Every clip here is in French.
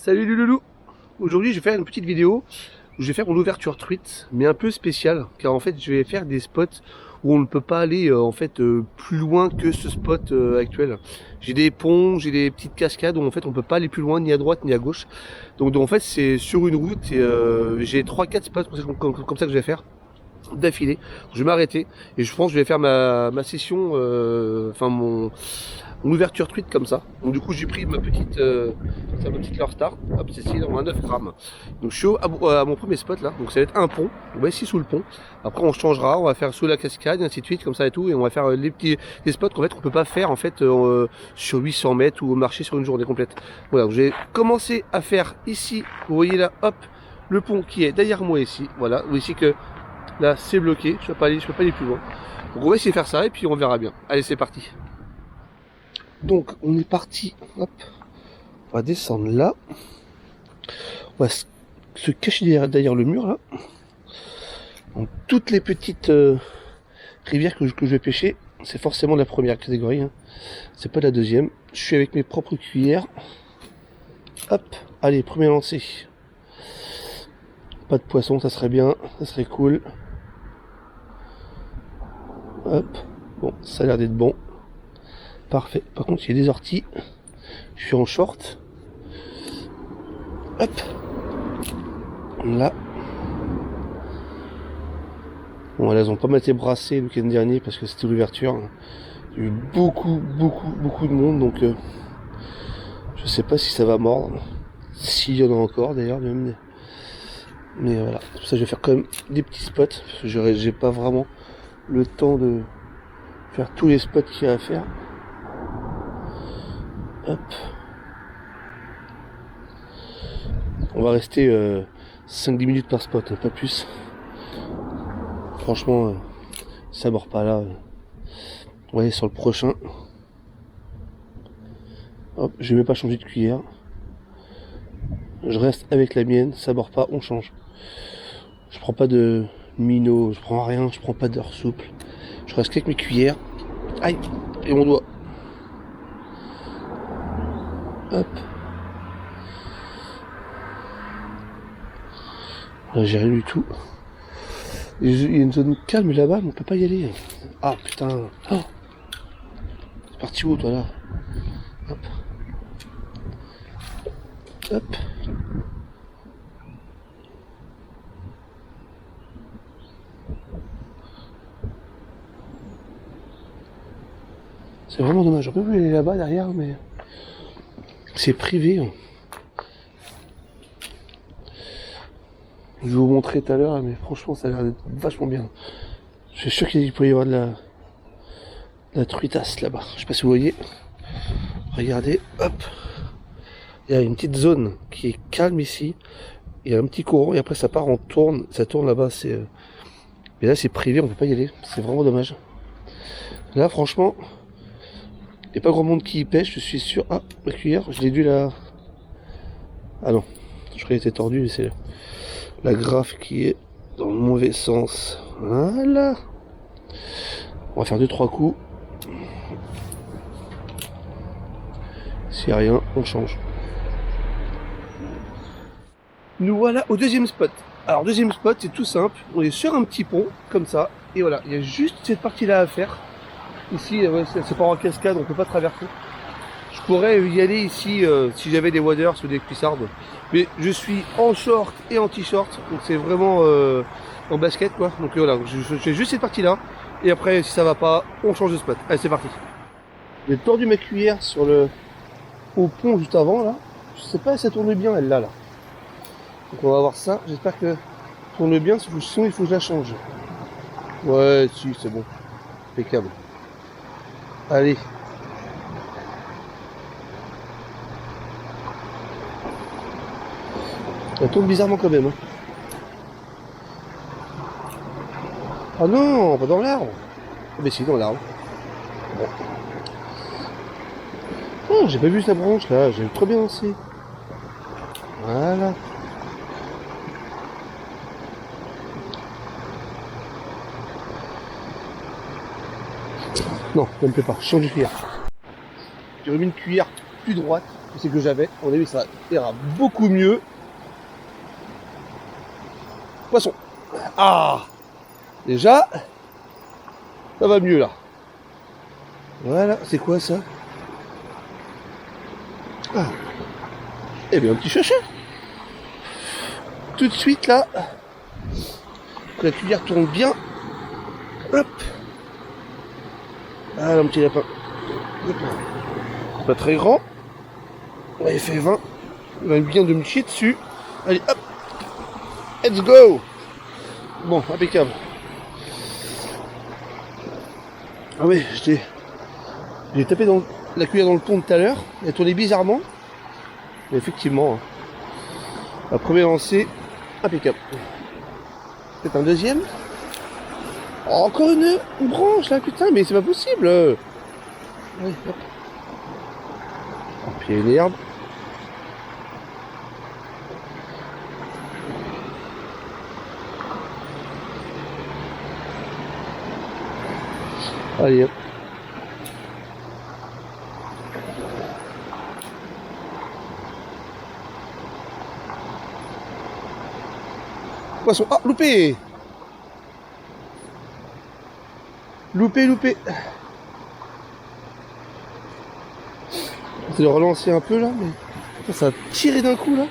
Salut les loulous. Aujourd'hui je vais faire une petite vidéo où je vais faire une ouverture truite, mais un peu spéciale, car en fait je vais faire des spots où on ne peut pas aller plus loin que ce spot actuel. J'ai des ponts, j'ai des petites cascades où en fait on peut pas aller plus loin ni à droite ni à gauche. Donc en fait c'est sur une route et j'ai 3-4 spots comme ça que je vais faire d'affilée. Je vais m'arrêter et je pense que je vais faire ma session, mon ouverture truite comme ça. Donc du coup j'ai pris ma petite Love Star, hop c'est ici, on a 9 grammes. Donc je suis à mon premier spot là, donc ça va être un pont, on va ici sous le pont. Après on changera, on va faire sous la cascade et ainsi de suite comme ça et tout, et on va faire des spots qu'en fait on peut pas faire en fait sur 800 mètres ou marcher sur une journée complète. Voilà, donc j'ai commencé à faire ici, vous voyez là, hop, le pont qui est derrière moi ici, voilà, vous voyez ici que là c'est bloqué, je peux pas aller plus loin. Donc on va essayer de faire ça et puis on verra bien. Allez c'est parti. Donc on est parti, hop, on va descendre là, on va se cacher derrière le mur là. Donc toutes les petites rivières que je vais pêcher, c'est forcément la première catégorie, hein. C'est pas la deuxième. Je suis avec mes propres cuillères. Hop, allez, premier lancé. Pas de poisson, ça serait bien, ça serait cool. Hop, bon, ça a l'air d'être bon. Parfait. Par contre, il y a des orties. Je suis en short. Hop. Là. Bon, elles ont pas mal été brassées le week-end dernier parce que c'était l'ouverture. Il y a eu beaucoup de monde, donc je sais pas si ça va mordre. S'il y en a encore d'ailleurs, même. Mais voilà. Pour ça, je vais faire quand même des petits spots. Parce que j'ai pas vraiment le temps de faire tous les spots qu'il y a à faire. Hop. On va rester 5-10 minutes par spot, pas plus. Franchement, ça mord pas là. On va aller sur le prochain. Hop, je vais même pas changer de cuillère. Je reste avec la mienne, ça mord pas, on change. Je prends pas de minot, je prends rien, je prends pas d'heure souple. Je reste avec mes cuillères. Aïe, et mon doigt. Hop. Là, j'ai rien du tout. Il y a une zone calme là-bas, mais on peut pas y aller. Ah putain. Oh. C'est parti où toi là? Hop. Hop. C'est vraiment dommage. J'aurais pu aller là-bas derrière, mais c'est privé. Je vais vous montrer tout à l'heure, mais franchement, ça a l'air d'être vachement bien. Je suis sûr qu'il peut y avoir de la truitasse là-bas. Je sais pas si vous voyez. Regardez, hop. Il y a une petite zone qui est calme ici. Il y a un petit courant et après ça part, ça tourne là-bas. Mais là, c'est privé, on peut pas y aller. C'est vraiment dommage. Là, franchement, il n'y a pas grand monde qui y pêche, je suis sûr. Ah, ma cuillère, je l'ai dû là. Ah non, je croyais qu'elle était tordue, mais c'est la graffe qui est dans le mauvais sens. Voilà. On va faire 2-3 coups. S'il n'y a rien, on change. Nous voilà au deuxième spot. Alors deuxième spot, c'est tout simple. On est sur un petit pont, comme ça. Et voilà, il y a juste cette partie-là à faire. Ici, ouais, c'est pas en cascade, on peut pas traverser. Je pourrais y aller ici si j'avais des waders ou des cuissardes. Mais je suis en short et en t-shirt, donc c'est vraiment en basket quoi. Donc voilà, je fais juste cette partie là. Et après, si ça va pas, on change de spot. Allez, c'est parti. J'ai tordu ma cuillère au pont juste avant là. Je sais pas si ça tourne bien elle là. Donc on va voir ça. J'espère que ça tourne bien, sinon il faut que je la change. Ouais, si, c'est bon. Impeccable. Allez. Elle tourne bizarrement quand même. Hein. Ah non, pas dans l'arbre. Ah mais si, dans l'arbre. Bon. Oh, j'ai pas vu sa branche là, j'ai trop bien lancé. Voilà. Non, ça me plaît pas, je change de cuillère. J'ai remis une cuillère plus droite. c'est que j'avais. On a vu, ça ira beaucoup mieux. Poisson. Ah, déjà, ça va mieux là. Voilà, c'est quoi ça? Ah, eh bien un petit chachet. Tout de suite là, que la cuillère tourne bien. Hop. Ah, un petit lapin. Pas très grand. On avait fait 20. Il va bien de me chier dessus. Allez, hop. Let's go. Bon, impeccable. Ah oui, j'ai tapé dans la cuillère dans le pont tout à l'heure. Elle a tourné bizarrement. Mais effectivement, un premier lancé, impeccable. Peut-être un deuxième. Oh, encore une branche là, putain, mais c'est pas possible. Allez, hop. Oh, puis il y a une herbe. Allez, hop. Poisson. Ah, loupé. Loupé. C'est de relancer un peu là, mais ça a tiré d'un coup là.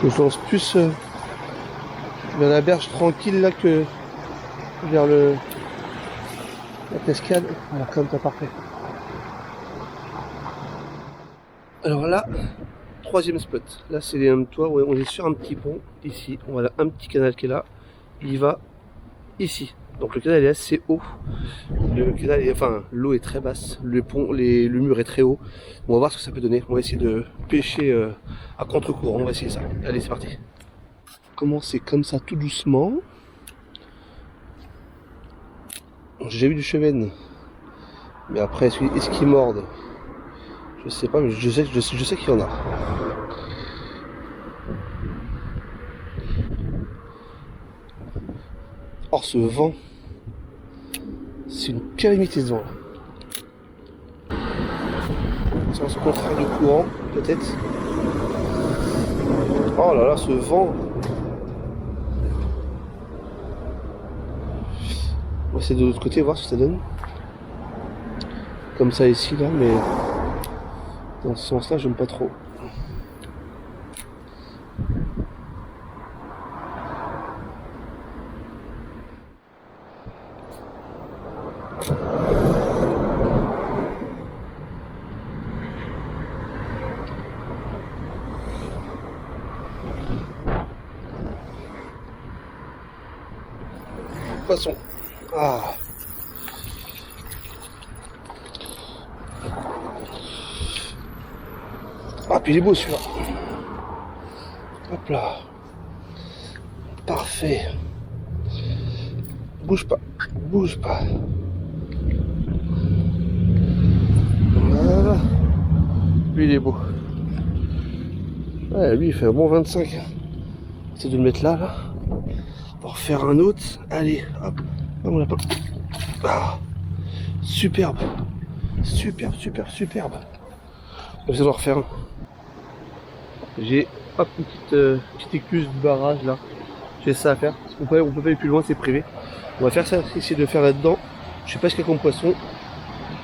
Je lance plus vers la berge tranquille là que vers la cascade. Voilà, comme ça, parfait. Alors là, troisième spot. Là, c'est les toits. Ouais, on est sur un petit pont ici. Voilà, un petit canal qui est là. Il va ici. Donc le canal est assez haut. Le canal est, enfin, l'eau est très basse. Le pont, le mur est très haut. On va voir ce que ça peut donner. On va essayer de pêcher à contre-courant. On va essayer ça. Allez, c'est parti. Commencer comme ça, tout doucement. J'ai eu du chevenne. Mais après, est-ce qu'ils mordent? Je sais pas, mais je sais qu'il y en a. Or, ce vent, c'est une calamité ce vent là. Sens contraire de courant, peut-être. Oh là là, ce vent. On va essayer de l'autre côté, voir ce que ça donne. Comme ça ici, là, mais dans ce sens-là, j'aime pas trop. Poisson. Ah. Ah, puis il est beau celui-là. Hop là. Parfait. Bouge pas. Bouge pas. Voilà. Lui, il est beau. Ouais, lui, il fait un bon 25. C'est de le mettre là, là. Pour faire un autre. Allez, hop. Ah, on l'a pas. Ah. Superbe. Superbe. On va essayer d'en refaire un. J'ai hop, une petite écluse de barrage là. J'ai ça à faire. On peut pas aller plus loin, c'est privé. On va faire ça, essayer de faire là-dedans. Je sais pas ce qu'il y a comme poisson.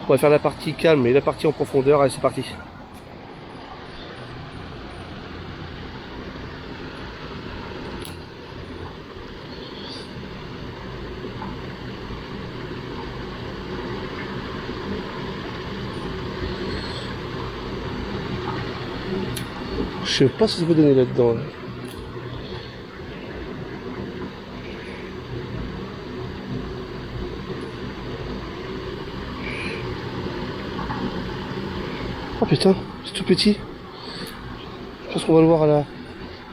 On va faire la partie calme et la partie en profondeur. Allez, c'est parti. Je sais pas ce que ça peut donner là-dedans. Là. Oh putain, c'est tout petit. Je pense qu'on va le voir à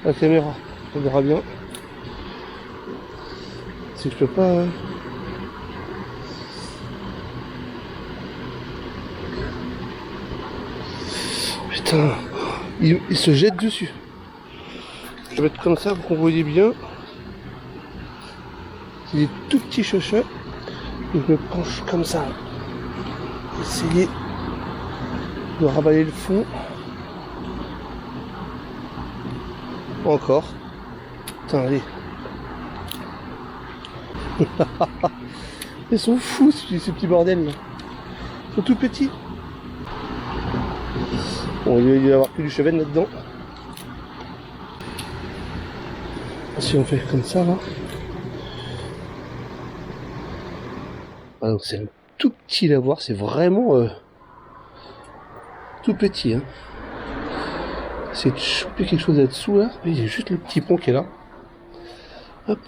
la caméra. On verra bien. C'est que je peux pas... Putain, il se jette dessus. Je vais mettre comme ça pour qu'on voyait bien. C'est des tout petits chochets. Donc je me penche comme ça. Essayer de ravaler le fond. Encore. Putain, allez. Ils sont fous ces petits bordels là. Ils sont tout petits. Bon, il va y avoir plus du cheven là-dedans. Si on fait comme ça là. Ah, donc c'est un tout petit lavoir, c'est vraiment tout petit. Hein. C'est de choper quelque chose là-dessous là. Il y a juste le petit pont qui est là. Hop.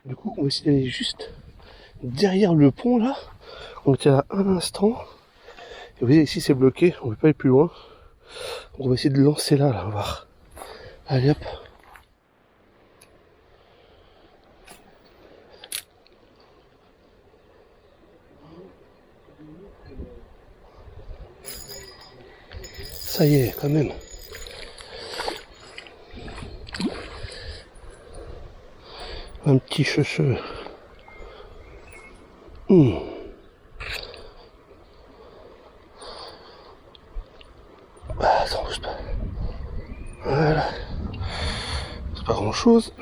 Du coup, on va essayer d'aller juste derrière le pont là. On était là un instant. Et vous voyez ici c'est bloqué, on ne peut pas aller plus loin. On va essayer de lancer là, on va voir. Allez hop. Ça y est, quand même. Un petit cheveu. Ah, ça bouge pas. Voilà. C'est pas grand chose.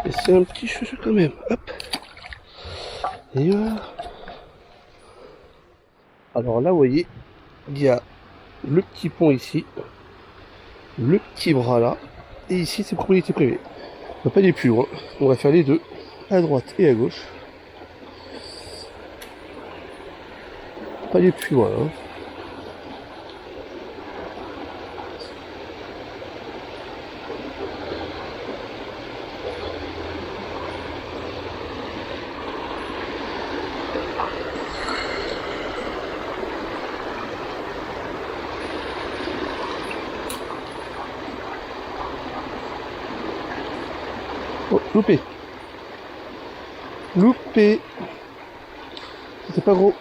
Mais c'est un petit cheveu quand même. Hop. Et voilà. Alors là, vous voyez, il y a le petit pont ici. Le petit bras là. Et ici, c'est propriété privée. On va pas aller plus loin. On va faire les deux. À droite et à gauche. Pas aller plus loin. Hein. Oh, loupé. Loupé. C'était pas gros.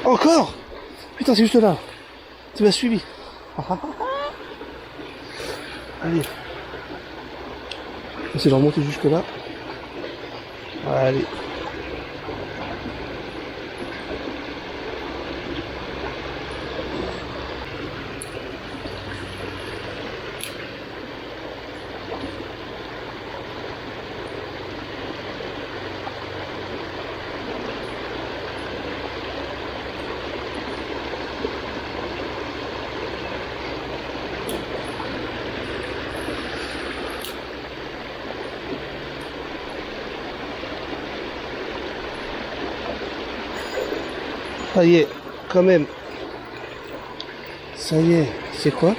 Encore. Putain, c'est juste là. Tu m'as suivi. Allez. J'essaie de remonter jusque là. Allez. Ça y est, quand même. Ça y est, c'est quoi?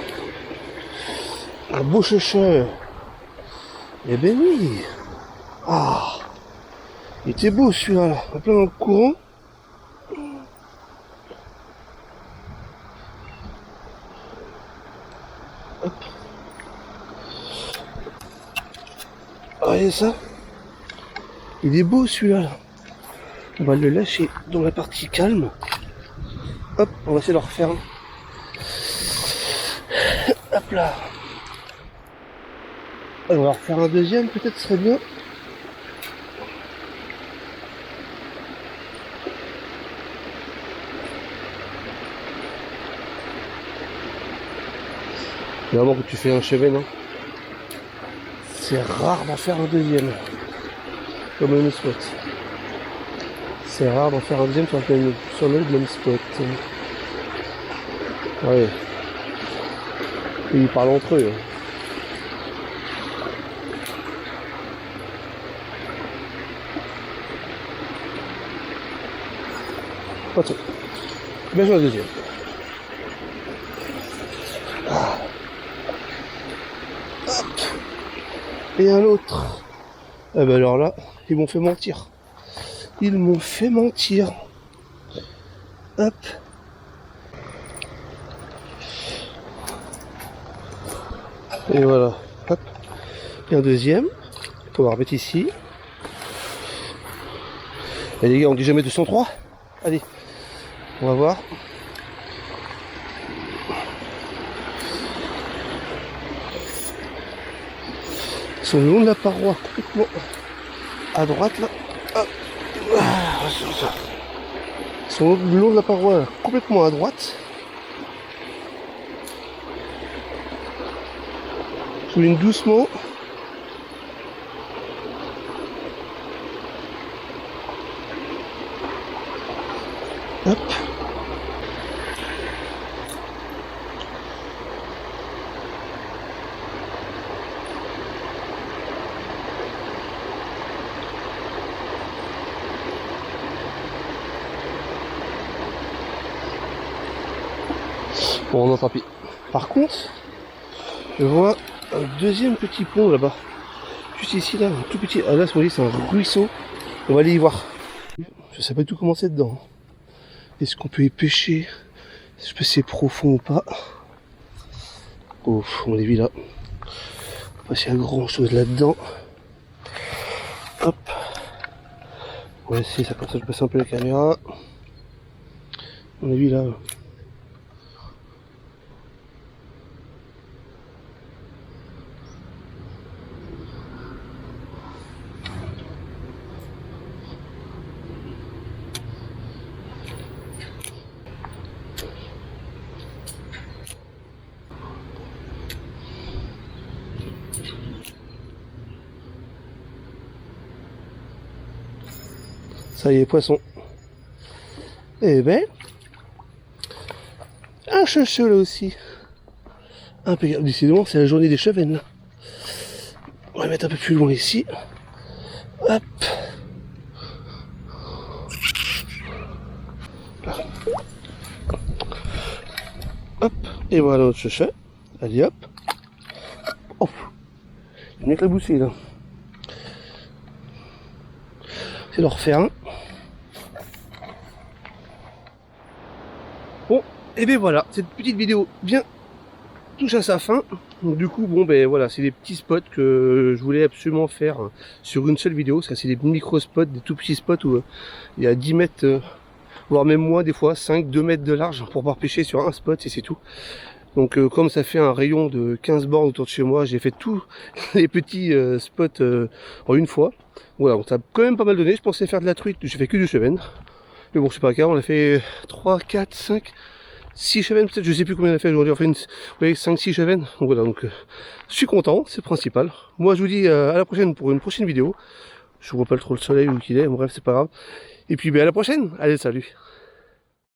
Un beau cheveu. Eh ben oui. Ah, il était beau celui-là, là. En plein dans le courant. Hop. Voyez ça? Il est beau celui-là. Là. On va le lâcher dans la partie calme. Hop, on va essayer de le refaire. Hop là. On va refaire un deuxième, peut-être ce serait bien. Vraiment que tu fais un chevet, non? C'est rare d'en faire un deuxième. Comme le même spot. C'est rare d'en faire un deuxième sur le même spot. Ouais. Et ils parlent entre eux. pas trop. Bien joué la deuxième. Ah. Hop. Et un autre. Ah bah alors là, ils m'ont fait mentir. Ils m'ont fait mentir. Hop. Et voilà. Hop. Et un deuxième. On va remettre ici. Et les gars, on dit jamais 203. Allez. On va voir. Ils sont le long de la paroi, complètement à droite là. Hop. Ils sont le long de la paroi, complètement à droite. Je souligne doucement. Hop. Bon, non, tant pis. Par contre, je vois un deuxième petit pont là-bas. Juste ici, là, un tout petit. Ah là, ce moment-là, c'est un ruisseau. On va aller y voir. Je sais pas du tout comment c'est dedans. Est-ce qu'on peut y pêcher? Est-ce que c'est profond ou pas? Oh, on les vit là. Pas s'il y a grand chose là-dedans. Hop. On va essayer ça comme ça, je passe un peu la caméra. On les vit là. Ça y est, poisson. Eh ben, un cheveu là aussi. Impeccable. Décidément, c'est la journée des chevennes là. On va mettre un peu plus loin ici. Hop. Hop. Et voilà notre cheveu. Allez hop. Oh. Il y a que la boussée là. C'est d'en refaire un. Bon, et bien voilà, cette petite vidéo bien touche à sa fin. Donc du coup, bon ben voilà, c'est des petits spots que je voulais absolument faire sur une seule vidéo. Ça, c'est des micro spots, des tout petits spots où il y a 10 mètres, voire même moins des fois, 5-2 mètres de large pour pouvoir pêcher sur un spot et c'est tout. Donc comme ça fait un rayon de 15 bornes autour de chez moi, j'ai fait tous les petits spots en une fois. Voilà, donc ça a quand même pas mal donné. Je pensais faire de la truite, j'ai fait que du chevenne. Mais bon, c'est pas le cas, on a fait 3, 4, 5, 6 chevennes peut-être, je sais plus combien on a fait aujourd'hui, on a fait 5-6 chevennes. Donc voilà, donc je suis content, c'est le principal. Moi je vous dis à la prochaine pour une prochaine vidéo. Je vois pas trop le soleil où qu'il est, bref c'est pas grave. Et puis ben, à la prochaine, allez salut.